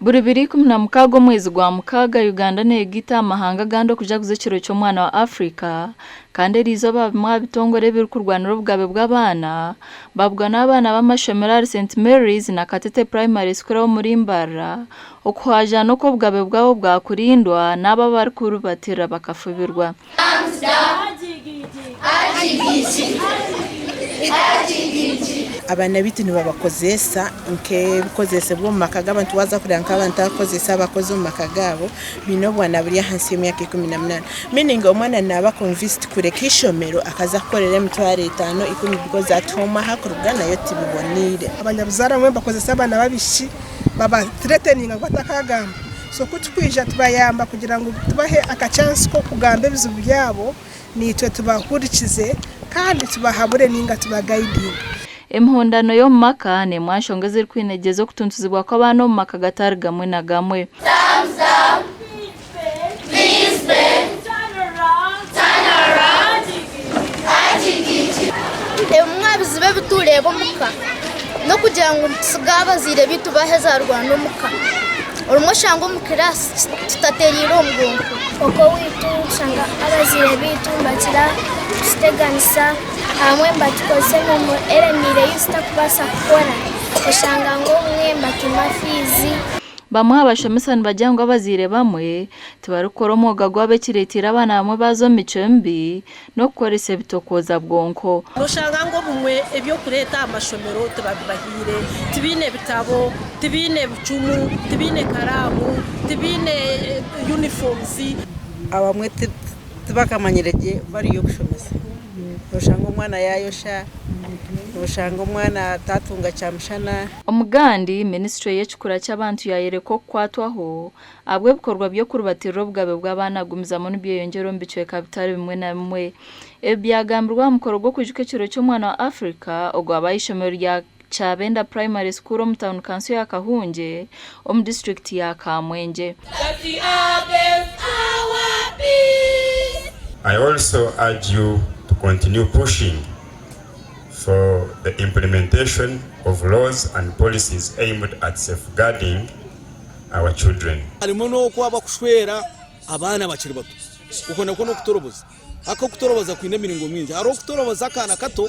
Buri 2016 mwezi gwa mukaga Uganda negita amahanga gando kuja kuzekiro cyo mwana wa Afrika kandi rizo babimwa bitongore birikurwanira obugabe bw'abaana babwa n'abana b'amashomero St Mary's na Katete Primary School muri Mbarara okuhaja no ko obugabe bwabo bwakurindwa n'aba barikurubatira bakafubirwa. Abana bitu nibabakozesa nke bikozese bwo makaga abantu waza kuranka abantu akozesa abakozi mu makagabo bino bwana buri hansi y'imyaka 18 meaning omwana naba convinced kureka ishomero akaza korera emitwe 5 ikumi because atoma hakurugana yo tibibonire abanyabuzara mwe bakozesa abana babishi baba threatening abatakagamba so kutwija tubayamba kugira ngo tubahe akachance ko kugamba ibizu byabo nitwe tubahurikize kandi tubahabure ninga tubaguiding. Emhondano yo maka ne mwashonga ziri kwinegezo kutuntuzibwa ko abana mu maka gatari gamwe na gamwe. Mwabizibe bitureba muka no kugira ngo tsigaba zire bitubaheza Rwanda muka urumwe shango mu class tutateriro mgongo oko witu shanga abazire bitu bakira steganisa hamwe mbatukoze mu eremire yista kubasa kukora ushanga ngo mwe mbatumafizi bamwe abashomesani bajyango abazire bamwe tubarukora moga gwabe kiretira abana bamwe bazo micembi no korese bitokoza bwonko ushanga ngo bumwe ebyo kureta amashomero tubabahire tibine bitabo tibine bucumu tibine karamu tibine uniforms abamwe tubakamanyireje bari yo kushomesa ushanga umwana yayosha ushanga umwana tatunga cyamshana. Omugandi ministry y'ekikura cy'abantu yayereko kwatwaho abwe bikorwa byo kurubatira obugabe bw'abana gumiza mu byo yongero mbicwe kapitali bimwe na bimwe ebyagambirwa mukoro gwo kujukekiro cyo mwana wa Afrika ogwa bayishomero rya Nibenda Primary School mu town council ya Kahunge mu district ya Kamwenge. I also urge you to continue pushing for the implementation of laws and policies aimed at safeguarding our children. Alimono ko abakushwera abana bakiri bato uko nako no kutoroboza akakutoroboza kwine miringo mwinje aro kutoroboza kana kato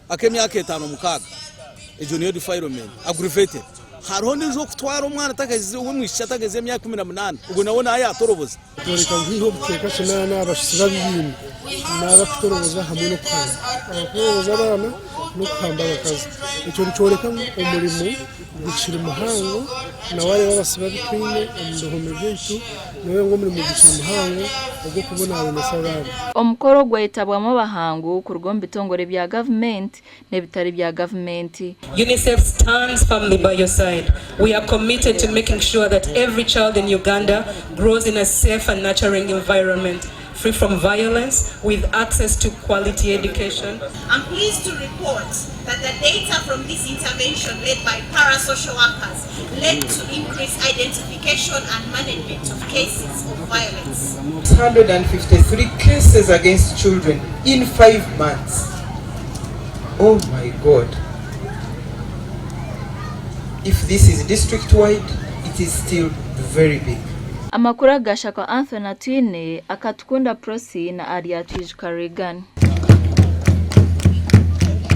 akemyaka 5 mukaga ejo niyo defilement aggravated hariho nizo kutwara umwana atageze uwe mwisha atageze imyaka 18 ubwo nabona ayatoroboza toreka ngiho bukeka kinana abashira bibini n'abakutoroboza hamwe no kwamba abakoroboza abana no kwamba bakaza icyo bicoreka umurimo gukira muhango nawari babasiba bitwine umuhome bw'icyo nawe ngo muri mu gukira muhango ubwo kubona abasabana omukoro gwetabwamo bahangu ku rugombe itongore bya government nebitari bya government. UNICEF stands firmly by your side. We are committed to making sure that every child in Uganda grows in a safe and nurturing environment, free from violence, with access to quality education. I'm pleased to report that the data from this intervention led by parasocial workers led to increased identification and management of cases of violence. 153 cases against children in 5 months. Oh my God. If this is district-wide, it is still very big. Amakuru agashaka Anthony Atwine akatukunda prosi na Ariatwije Karigan.